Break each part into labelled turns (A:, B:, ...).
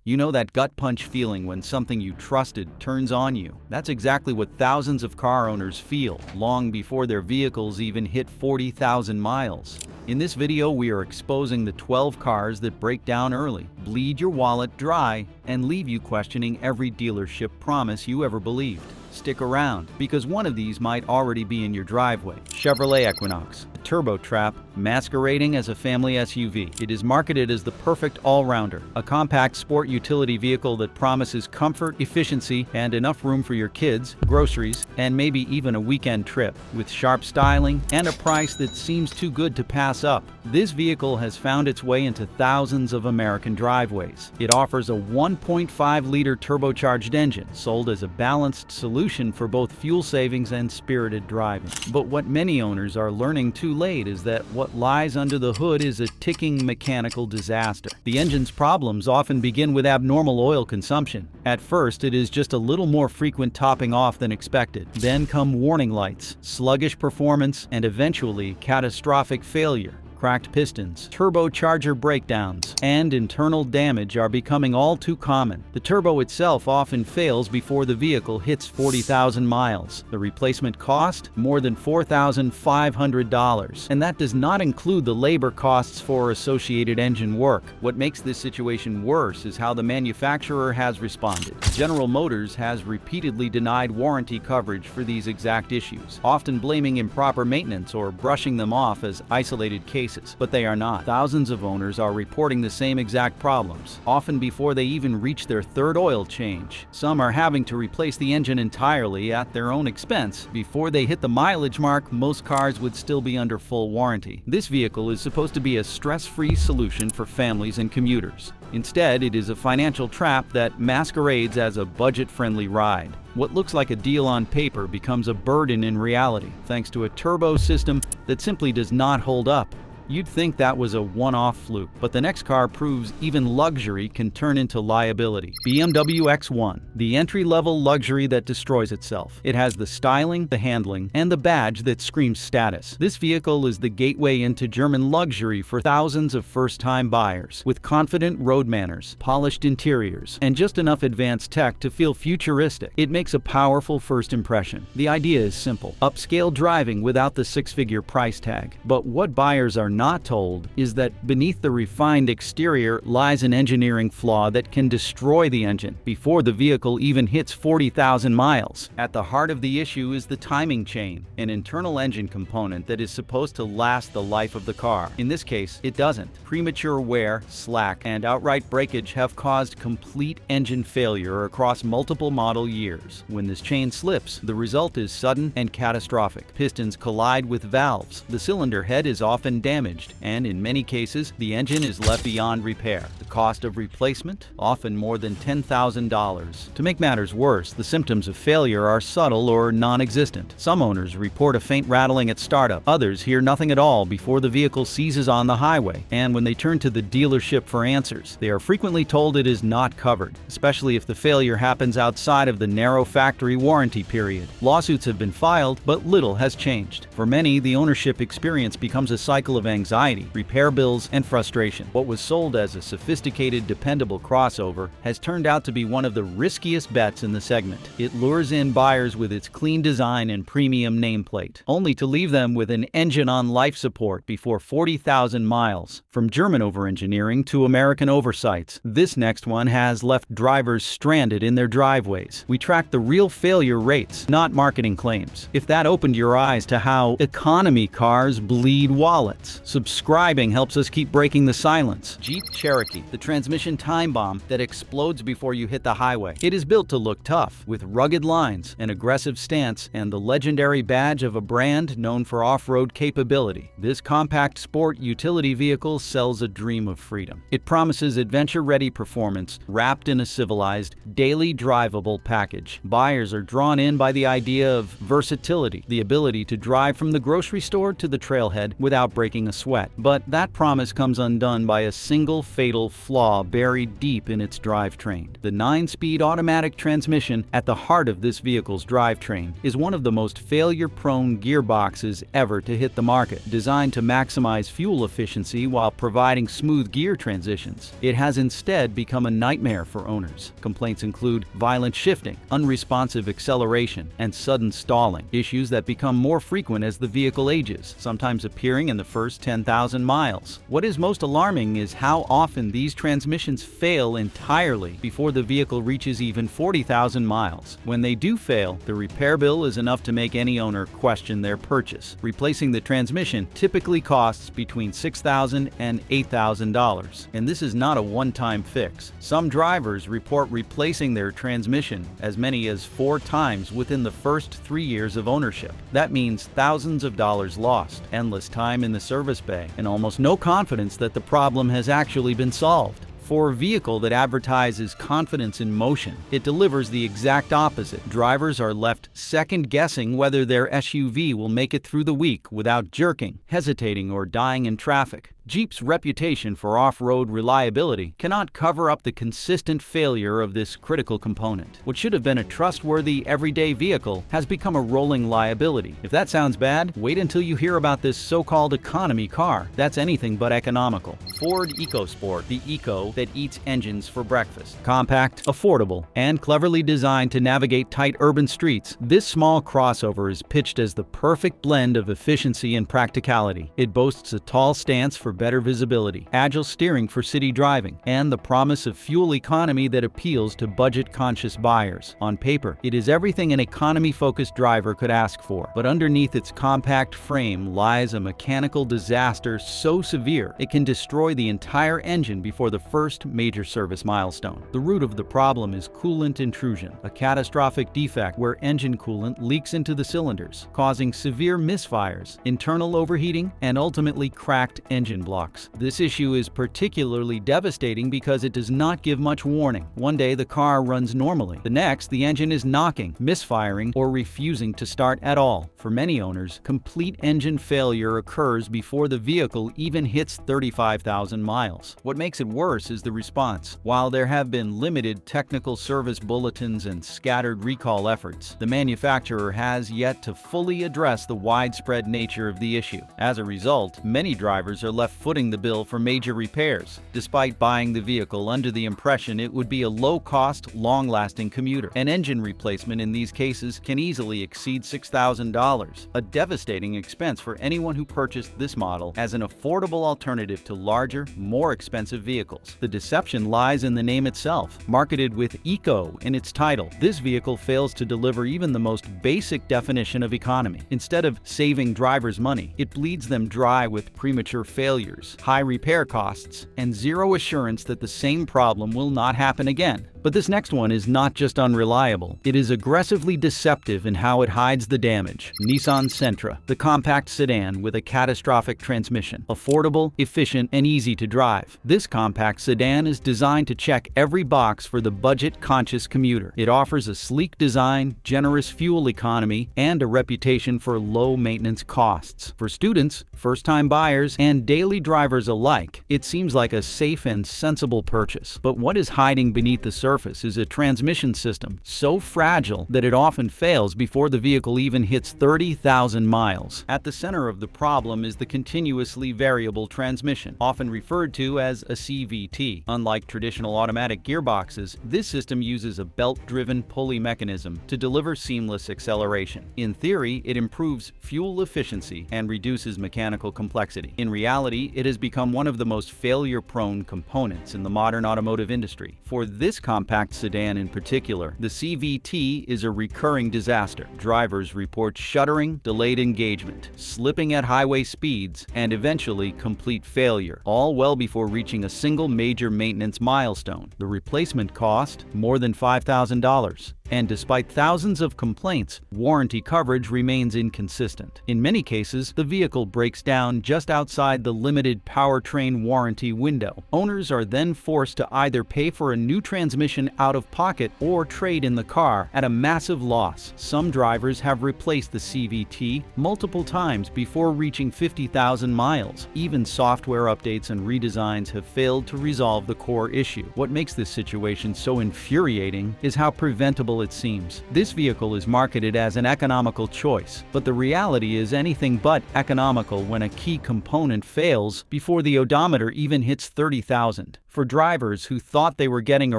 A: You know that gut punch feeling when something you trusted turns on you? That's exactly what thousands of car owners feel long before their vehicles even hit 40,000 miles. In this video, we are exposing the 12 cars that break down early, bleed your wallet dry, and leave you questioning every dealership promise you ever believed. Stick around, because one of these might already be in your driveway. Chevrolet Equinox, a turbo trap masquerading as a family SUV. It is marketed as the perfect all-rounder, a compact sport utility vehicle that promises comfort, efficiency, and enough room for your kids, groceries, and maybe even a weekend trip. With sharp styling and a price that seems too good to pass up, this vehicle has found its way into thousands of American driveways. It offers a 1.5-liter turbocharged engine, sold as a balanced solution for both fuel savings and spirited driving. But what many owners are learning too late is that what lies under the hood is a ticking mechanical disaster. The engine's problems often begin with abnormal oil consumption. At first, it is just a little more frequent topping off than expected. Then come warning lights, sluggish performance, and eventually catastrophic failure. Cracked pistons, turbocharger breakdowns, and internal damage are becoming all too common. The turbo itself often fails before the vehicle hits 40,000 miles. The replacement cost? More than $4,500. And that does not include the labor costs for associated engine work. What makes this situation worse is how the manufacturer has responded. General Motors has repeatedly denied warranty coverage for these exact issues, often blaming improper maintenance or brushing them off as isolated cases. But they are not. Thousands of owners are reporting the same exact problems, often before they even reach their third oil change. Some are having to replace the engine entirely at their own expense. Before they hit the mileage mark, most cars would still be under full warranty. This vehicle is supposed to be a stress-free solution for families and commuters. Instead, it is a financial trap that masquerades as a budget-friendly ride. What looks like a deal on paper becomes a burden in reality, thanks to a turbo system that simply does not hold up. You'd think that was a one-off fluke, but the next car proves even luxury can turn into liability. BMW X1, the entry-level luxury that destroys itself. It has the styling, the handling, and the badge that screams status. This vehicle is the gateway into German luxury for thousands of first-time buyers, with confident road manners, polished interiors, and just enough advanced tech to feel futuristic. It makes a powerful first impression. The idea is simple: upscale driving without the six-figure price tag. But what buyers are not told is that beneath the refined exterior lies an engineering flaw that can destroy the engine before the vehicle even hits 40,000 miles. At the heart of the issue is the timing chain, an internal engine component that is supposed to last the life of the car. In this case, it doesn't. Premature wear, slack, and outright breakage have caused complete engine failure across multiple model years. When this chain slips, the result is sudden and catastrophic. Pistons collide with valves, the cylinder head is often damaged, and in many cases, the engine is left beyond repair. The cost of replacement? Often more than $10,000. To make matters worse, the symptoms of failure are subtle or non-existent. Some owners report a faint rattling at startup. Others hear nothing at all before the vehicle seizes on the highway. And when they turn to the dealership for answers, they are frequently told it is not covered, especially if the failure happens outside of the narrow factory warranty period. Lawsuits have been filed, but little has changed. For many, the ownership experience becomes a cycle of anxiety, repair bills, and frustration. What was sold as a sophisticated, dependable crossover has turned out to be one of the riskiest bets in the segment. It lures in buyers with its clean design and premium nameplate, only to leave them with an engine on life support before 40,000 miles. From German over-engineering to American oversights, this next one has left drivers stranded in their driveways. We tracked the real failure rates, not marketing claims. If that opened your eyes to how economy cars bleed wallets, subscribing helps us keep breaking the silence. Jeep Cherokee, the transmission time bomb that explodes before you hit the highway. It is built to look tough, with rugged lines, an aggressive stance, and the legendary badge of a brand known for off-road capability. This compact sport utility vehicle sells a dream of freedom. It promises adventure-ready performance wrapped in a civilized, daily drivable package. Buyers are drawn in by the idea of versatility, the ability to drive from the grocery store to the trailhead without breaking a sweat. But that promise comes undone by a single fatal flaw buried deep in its drivetrain. The 9-speed automatic transmission at the heart of this vehicle's drivetrain is one of the most failure-prone gearboxes ever to hit the market. Designed to maximize fuel efficiency while providing smooth gear transitions, it has instead become a nightmare for owners. Complaints include violent shifting, unresponsive acceleration, and sudden stalling, issues that become more frequent as the vehicle ages, sometimes appearing in the first 10,000 miles. What is most alarming is how often these transmissions fail entirely before the vehicle reaches even 40,000 miles. When they do fail, the repair bill is enough to make any owner question their purchase. Replacing the transmission typically costs between $6,000 and $8,000, and this is not a one-time fix. Some drivers report replacing their transmission as many as 4 times within the first 3 years of ownership. That means thousands of dollars lost, endless time in the service bay, and almost no confidence that the problem has actually been solved. For a vehicle that advertises confidence in motion, it delivers the exact opposite. Drivers are left second-guessing whether their SUV will make it through the week without jerking, hesitating, or dying in traffic. Jeep's reputation for off-road reliability cannot cover up the consistent failure of this critical component. What should have been a trustworthy, everyday vehicle has become a rolling liability. If that sounds bad, wait until you hear about this so-called economy car that's anything but economical. Ford Ecosport, the eco that eats engines for breakfast. Compact, affordable, and cleverly designed to navigate tight urban streets, this small crossover is pitched as the perfect blend of efficiency and practicality. It boasts a tall stance for better visibility, agile steering for city driving, and the promise of fuel economy that appeals to budget-conscious buyers. On paper, it is everything an economy-focused driver could ask for, but underneath its compact frame lies a mechanical disaster so severe it can destroy the entire engine before the first major service milestone. The root of the problem is coolant intrusion, a catastrophic defect where engine coolant leaks into the cylinders, causing severe misfires, internal overheating, and ultimately cracked engine blocks. This issue is particularly devastating because it does not give much warning. One day the car runs normally. The next, the engine is knocking, misfiring, or refusing to start at all. For many owners, complete engine failure occurs before the vehicle even hits 35,000 miles. What makes it worse is the response. While there have been limited technical service bulletins and scattered recall efforts, the manufacturer has yet to fully address the widespread nature of the issue. As a result, many drivers are left footing the bill for major repairs, despite buying the vehicle under the impression it would be a low-cost, long-lasting commuter. An engine replacement in these cases can easily exceed $6,000, a devastating expense for anyone who purchased this model as an affordable alternative to larger, more expensive vehicles. The deception lies in the name itself. Marketed with eco in its title, this vehicle fails to deliver even the most basic definition of economy. Instead of saving drivers money, it bleeds them dry with premature failures, high repair costs, and zero assurance that the same problem will not happen again. But this next one is not just unreliable, it is aggressively deceptive in how it hides the damage. Nissan Sentra, the compact sedan with a catastrophic transmission. Affordable, efficient, and easy to drive. This compact sedan is designed to check every box for the budget-conscious commuter. It offers a sleek design, generous fuel economy, and a reputation for low maintenance costs. For students, first-time buyers, and daily drivers alike, it seems like a safe and sensible purchase. But what is hiding beneath the surface is a transmission system so fragile that it often fails before the vehicle even hits 30,000 miles. At the center of the problem is the continuously variable transmission, often referred to as a CVT. Unlike traditional automatic gearboxes, this system uses a belt-driven pulley mechanism to deliver seamless acceleration. In theory, it improves fuel efficiency and reduces mechanical complexity. In reality, it has become one of the most failure-prone components in the modern automotive industry. For this compact sedan in particular, the CVT is a recurring disaster. Drivers report shuddering, delayed engagement, slipping at highway speeds, and eventually complete failure, all well before reaching a single major maintenance milestone. The replacement cost, more than $5,000. And despite thousands of complaints, warranty coverage remains inconsistent. In many cases, the vehicle breaks down just outside the limited powertrain warranty window. Owners are then forced to either pay for a new transmission out of pocket or trade in the car at a massive loss. Some drivers have replaced the CVT multiple times before reaching 50,000 miles. Even software updates and redesigns have failed to resolve the core issue. What makes this situation so infuriating is how preventable it seems. This vehicle is marketed as an economical choice, but the reality is anything but economical when a key component fails before the odometer even hits 30,000. For drivers who thought they were getting a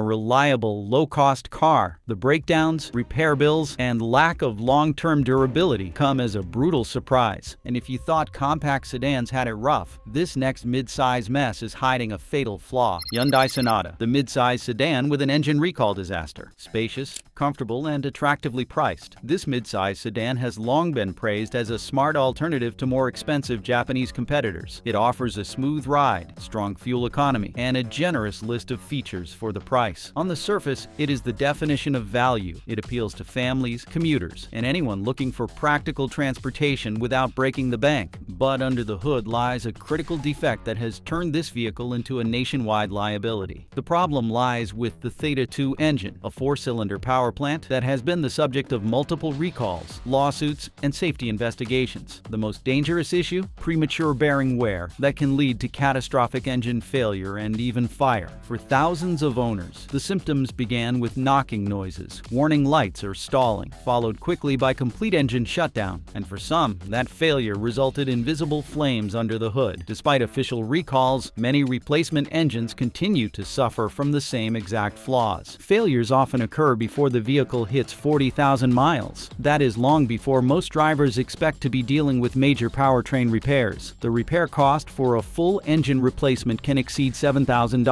A: reliable, low-cost car, the breakdowns, repair bills, and lack of long-term durability come as a brutal surprise. And if you thought compact sedans had it rough, this next mid-size mess is hiding a fatal flaw. Hyundai Sonata, the mid-size sedan with an engine recall disaster. Spacious, comfortable, and attractively priced, this mid-size sedan has long been praised as a smart alternative to more expensive Japanese competitors. It offers a smooth ride, strong fuel economy, and a generous list of features for the price. On the surface, it is the definition of value. It appeals to families, commuters, and anyone looking for practical transportation without breaking the bank. But under the hood lies a critical defect that has turned this vehicle into a nationwide liability. The problem lies with the Theta 2 engine, a 4-cylinder power plant that has been the subject of multiple recalls, lawsuits, and safety investigations. The most dangerous issue? Premature bearing wear that can lead to catastrophic engine failure and even fire. For thousands of owners, the symptoms began with knocking noises, warning lights or stalling, followed quickly by complete engine shutdown, and for some, that failure resulted in visible flames under the hood. Despite official recalls, many replacement engines continue to suffer from the same exact flaws. Failures often occur before the vehicle hits 40,000 miles. That is long before most drivers expect to be dealing with major powertrain repairs. The repair cost for a full engine replacement can exceed $7,000,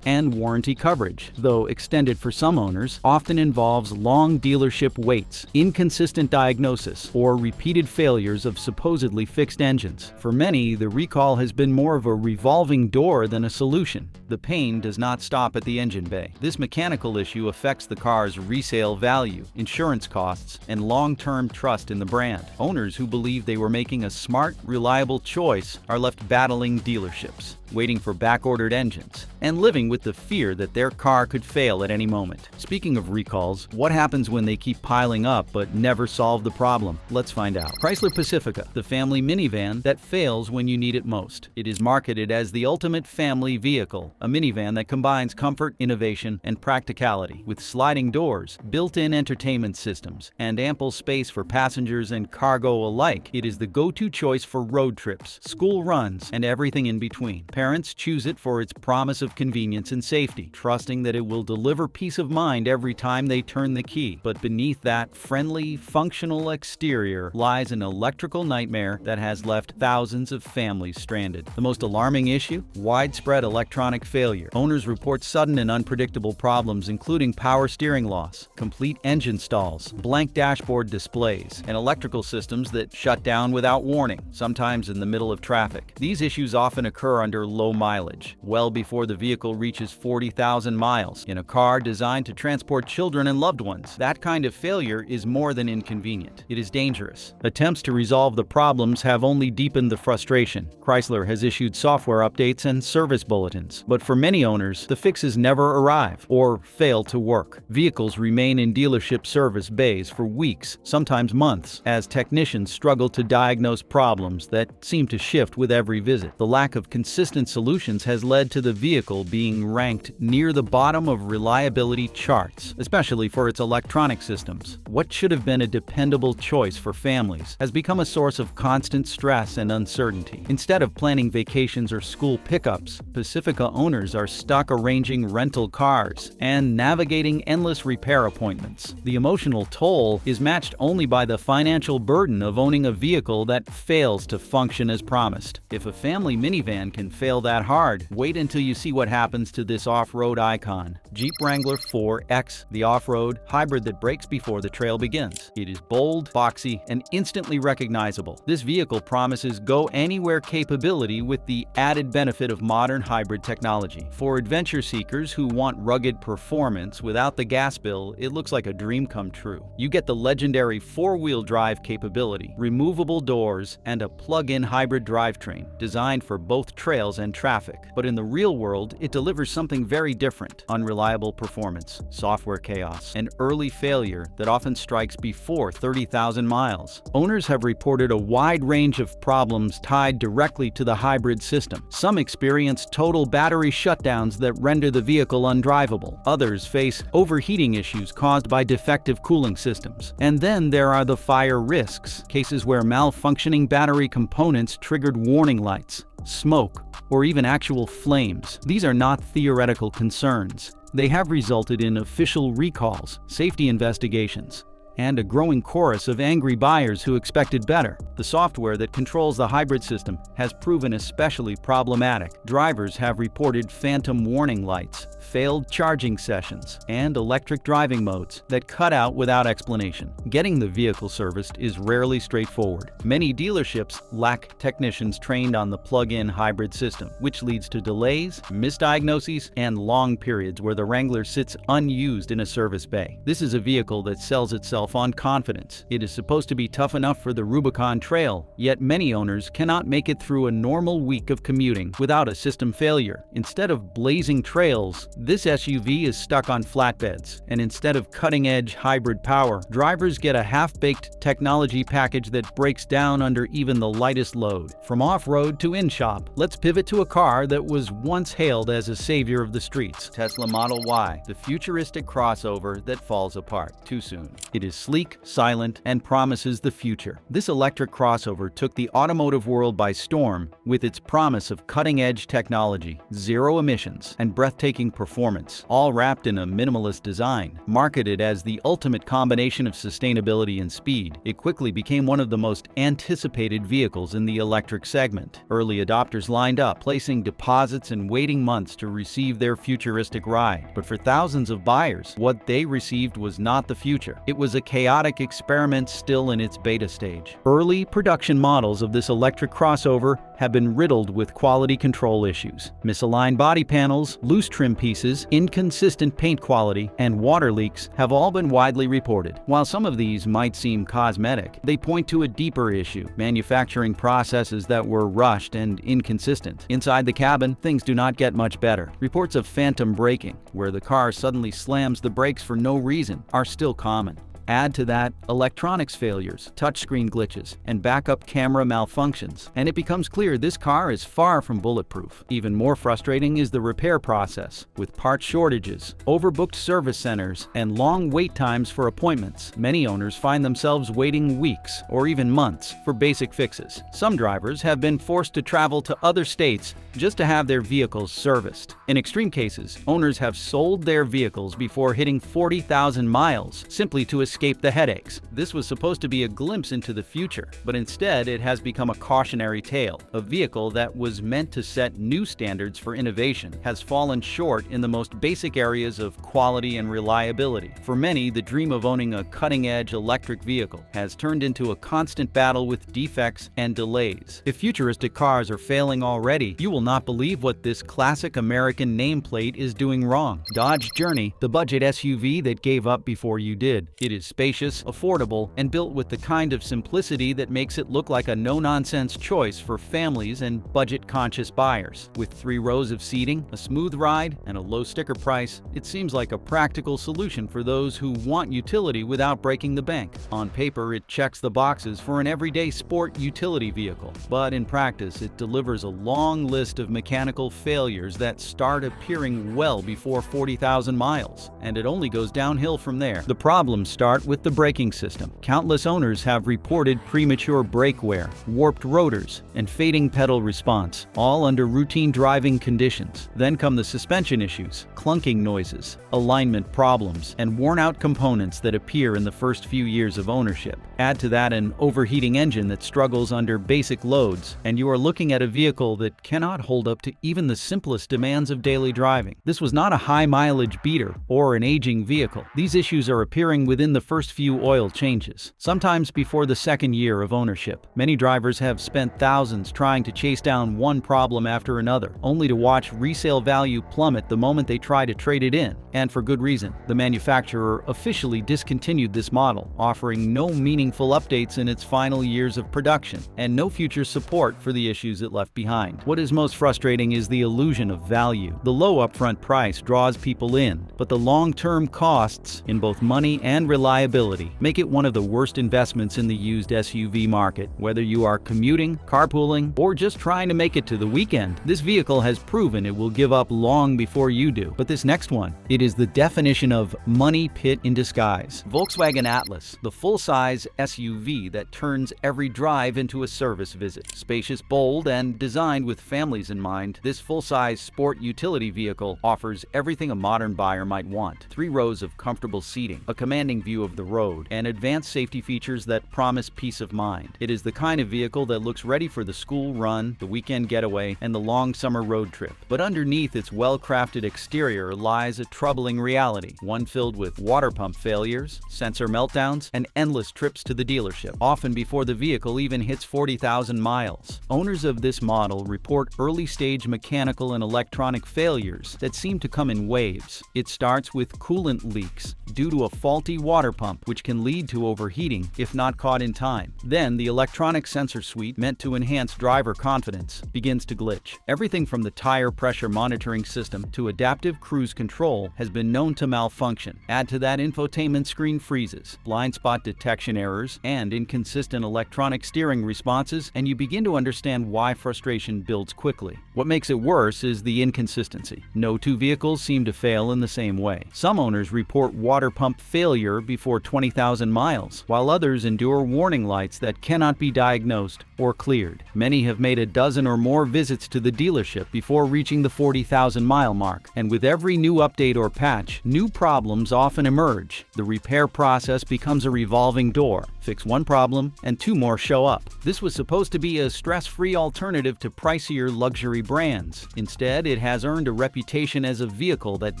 A: and warranty coverage, though extended for some owners, often involves long dealership waits, inconsistent diagnosis, or repeated failures of supposedly fixed engines. For many, the recall has been more of a revolving door than a solution. The pain does not stop at the engine bay. This mechanical issue affects the car's resale value, insurance costs, and long-term trust in the brand. Owners who believe they were making a smart, reliable choice are left battling dealerships, waiting for back-ordered engines, and living with the fear that their car could fail at any moment. Speaking of recalls, what happens when they keep piling up but never solve the problem? Let's find out. Chrysler Pacifica, the family minivan that fails when you need it most. It is marketed as the ultimate family vehicle, a minivan that combines comfort, innovation, and practicality. With sliding doors, built-in entertainment systems, and ample space for passengers and cargo alike, it is the go-to choice for road trips, school runs, and everything in between. Parents choose it for its promise of convenience and safety, trusting that it will deliver peace of mind every time they turn the key. But beneath that friendly, functional exterior lies an electrical nightmare that has left thousands of families stranded. The most alarming issue? Widespread electronic failure. Owners report sudden and unpredictable problems including power steering loss, complete engine stalls, blank dashboard displays, and electrical systems that shut down without warning, sometimes in the middle of traffic. These issues often occur under low mileage, well before the vehicle reaches 40,000 miles, in a car designed to transport children and loved ones. That kind of failure is more than inconvenient. It is dangerous. Attempts to resolve the problems have only deepened the frustration. Chrysler has issued software updates and service bulletins, but for many owners, the fixes never arrive or fail to work. Vehicles remain in dealership service bays for weeks, sometimes months, as technicians struggle to diagnose problems that seem to shift with every visit. The lack of consistent solutions has led to the vehicle being ranked near the bottom of reliability charts, especially for its electronic systems. What should have been a dependable choice for families has become a source of constant stress and uncertainty. Instead of planning vacations or school pickups, Pacifica owners are stuck arranging rental cars and navigating endless repair appointments. The emotional toll is matched only by the financial burden of owning a vehicle that fails to function as promised. If a family minivan can fail that hard, wait until you see what happens to this off-road icon. Jeep Wrangler 4X, the off-road hybrid that brakes before the trail begins. It is bold, boxy, and instantly recognizable. This vehicle promises go-anywhere capability with the added benefit of modern hybrid technology. For adventure seekers who want rugged performance without the gas bill, it looks like a dream come true. You get the legendary four-wheel drive capability, removable doors, and a plug-in hybrid drivetrain designed for both trails and traffic. But in the real world, it delivers something very different: unreliable performance, software chaos, and early failure that often strikes before 30,000 miles. Owners have reported a wide range of problems tied directly to the hybrid system. Some experience total battery shutdowns that render the vehicle undrivable. Others face overheating issues caused by defective cooling systems. And then there are the fire risks, cases where malfunctioning battery components triggered warning lights, smoke, or even actual flames. These are not theoretical concerns. They have resulted in official recalls, safety investigations, and a growing chorus of angry buyers who expected better. The software that controls the hybrid system has proven especially problematic. Drivers have reported phantom warning lights, failed charging sessions, and electric driving modes that cut out without explanation. Getting the vehicle serviced is rarely straightforward. Many dealerships lack technicians trained on the plug-in hybrid system, which leads to delays, misdiagnoses, and long periods where the Wrangler sits unused in a service bay. This is a vehicle that sells itself on confidence. It is supposed to be tough enough for the Rubicon Trail, yet many owners cannot make it through a normal week of commuting without a system failure. Instead of blazing trails, this SUV is stuck on flatbeds, and instead of cutting-edge hybrid power, drivers get a half-baked technology package that breaks down under even the lightest load. From off-road to in-shop, let's pivot to a car that was once hailed as a savior of the streets. Tesla Model Y, the futuristic crossover that falls apart too soon. It is sleek, silent, and promises the future. This electric crossover took the automotive world by storm with its promise of cutting-edge technology, zero emissions, and breathtaking performance, all wrapped in a minimalist design. Marketed as the ultimate combination of sustainability and speed, it quickly became one of the most anticipated vehicles in the electric segment. Early adopters lined up, placing deposits and waiting months to receive their futuristic ride. But for thousands of buyers, what they received was not the future. It was a chaotic experiment still in its beta stage. Early production models of this electric crossover have been riddled with quality control issues. Misaligned body panels, loose trim pieces, inconsistent paint quality, and water leaks have all been widely reported. While some of these might seem cosmetic, they point to a deeper issue: manufacturing processes that were rushed and inconsistent. Inside the cabin, things do not get much better. Reports of phantom braking, where the car suddenly slams the brakes for no reason, are still common. Add to that electronics failures, touchscreen glitches, and backup camera malfunctions, and it becomes clear this car is far from bulletproof. Even more frustrating is the repair process. With part shortages, overbooked service centers, and long wait times for appointments, many owners find themselves waiting weeks or even months for basic fixes. Some drivers have been forced to travel to other states just to have their vehicles serviced. In extreme cases, owners have sold their vehicles before hitting 40,000 miles simply to escape the headaches. This was supposed to be a glimpse into the future, but instead it has become a cautionary tale. A vehicle that was meant to set new standards for innovation has fallen short in the most basic areas of quality and reliability. For many, the dream of owning a cutting-edge electric vehicle has turned into a constant battle with defects and delays. If futuristic cars are failing already, you will not believe what this classic American nameplate is doing wrong. Dodge Journey, the budget SUV that gave up before you did. It is spacious, affordable, and built with the kind of simplicity that makes it look like a no-nonsense choice for families and budget-conscious buyers. With 3 rows of seating, a smooth ride, and a low sticker price, it seems like a practical solution for those who want utility without breaking the bank. On paper, it checks the boxes for an everyday sport utility vehicle, but in practice, it delivers a long list of mechanical failures that start appearing well before 40,000 miles, and it only goes downhill from there. The problem starts start with the braking system. Countless owners have reported premature brake wear, warped rotors, and fading pedal response, all under routine driving conditions. Then come the suspension issues, clunking noises, alignment problems, and worn-out components that appear in the first few years of ownership. Add to that an overheating engine that struggles under basic loads, and you are looking at a vehicle that cannot hold up to even the simplest demands of daily driving. This was not a high-mileage beater or an aging vehicle. These issues are appearing within the first few oil changes, sometimes before the second year of ownership. Many drivers have spent thousands trying to chase down one problem after another, only to watch resale value plummet the moment they try to trade it in. And for good reason. The manufacturer officially discontinued this model, offering no meaningful updates in its final years of production, and no future support for the issues it left behind. What is most frustrating is the illusion of value. The low upfront price draws people in, but the long-term costs, in both money and reliability, make it one of the worst investments in the used SUV market. Whether you are commuting, carpooling, or just trying to make it to the weekend, this vehicle has proven it will give up long before you do. But this next one, it is the definition of money pit in disguise. Volkswagen Atlas, the full-size SUV that turns every drive into a service visit. Spacious, bold, and designed with families in mind, this full-size sport utility vehicle offers everything a modern buyer might want. 3 rows of comfortable seating, a commanding view of the road, and advanced safety features that promise peace of mind. It is the kind of vehicle that looks ready for the school run, the weekend getaway, and the long summer road trip. But underneath its well-crafted exterior lies a troubling reality, one filled with water pump failures, sensor meltdowns, and endless trips to the dealership, often before the vehicle even hits 40,000 miles. Owners of this model report early-stage mechanical and electronic failures that seem to come in waves. It starts with coolant leaks due to a faulty water pump, which can lead to overheating if not caught in time. Then the electronic sensor suite, meant to enhance driver confidence, begins to glitch. Everything from the tire pressure monitoring system to adaptive cruise control has been known to malfunction. Add to that infotainment screen freezes, blind spot detection errors, and inconsistent electronic steering responses, and you begin to understand why frustration builds quickly. What makes it worse is the inconsistency. No two vehicles seem to fail in the same way. Some owners report water pump failure before 20,000 miles, while others endure warning lights that cannot be diagnosed or cleared. Many have made a dozen or more visits to the dealership before reaching the 40,000-mile mark, and with every new update or patch, new problems often emerge. The repair process becomes a revolving door. Fix one problem, and 2 more show up. This was supposed to be a stress-free alternative to pricier luxury brands. Instead, it has earned a reputation as a vehicle that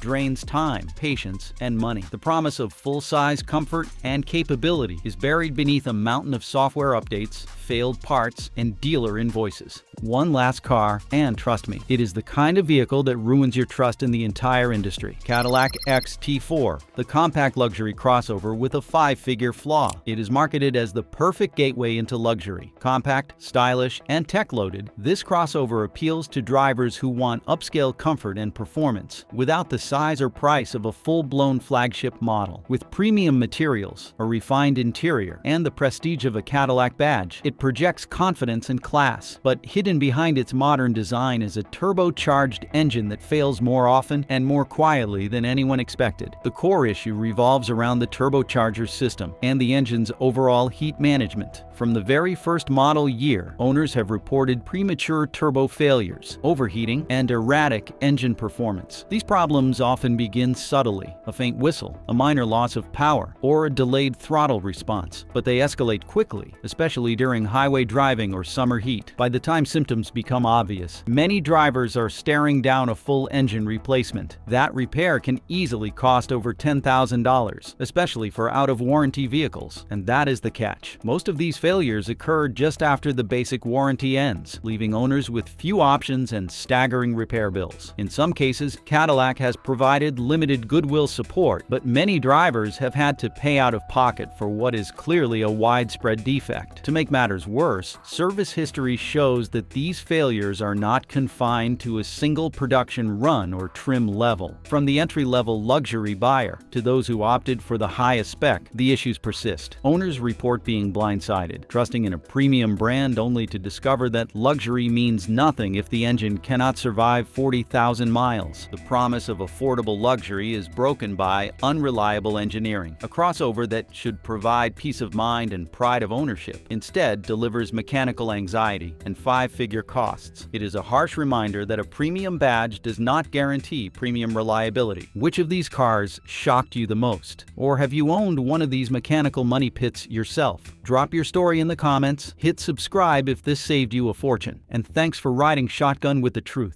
A: drains time, patience, and money. The promise of full-size comfort and capability is buried beneath a mountain of software updates, failed parts, and dealer invoices. One last car, and trust me, it is the kind of vehicle that ruins your trust in the entire industry. Cadillac XT4, the compact luxury crossover with a 5-figure flaw. It is marketed as the perfect gateway into luxury. Compact, stylish, and tech-loaded, this crossover appeals to drivers who want upscale comfort and performance without the size or price of a full-blown flagship model. With premium materials, a refined interior, and the prestige of a Cadillac badge, it projects confidence and class, but hidden behind its modern design is a turbocharged engine that fails more often and more quietly than anyone expected. The core issue revolves around the turbocharger system and the engine's overall heat management. From the very first model year, owners have reported premature turbo failures, overheating, and erratic engine performance. These problems often begin subtly, a faint whistle, a minor loss of power, or a delayed throttle response, but they escalate quickly, especially during highway driving or summer heat. By the time symptoms become obvious, many drivers are staring down a full engine replacement. That repair can easily cost over $10,000, especially for out-of-warranty vehicles, and that is the catch. Most of these failures occur just after the basic warranty ends, leaving owners with few options and staggering repair bills. In some cases, Cadillac has provided limited goodwill support, but many drivers have had to pay out of pocket for what is clearly a widespread defect. To make matters worse, service history shows that these failures are not confined to a single production run or trim level. From the entry-level luxury buyer to those who opted for the highest spec, the issues persist. Owners report being blindsided, trusting in a premium brand only to discover that luxury means nothing if the engine cannot survive 40,000 miles. The promise of affordable luxury is broken by unreliable engineering, A crossover that should provide peace of mind and pride of ownership instead delivers mechanical anxiety and five-figure costs. It is a harsh reminder that a premium badge does not guarantee premium reliability. Which of these cars shocked you the most? Or have you owned one of these mechanical money pits yourself? Drop your story in the comments, hit subscribe if this saved you a fortune, and thanks for riding shotgun with the truth.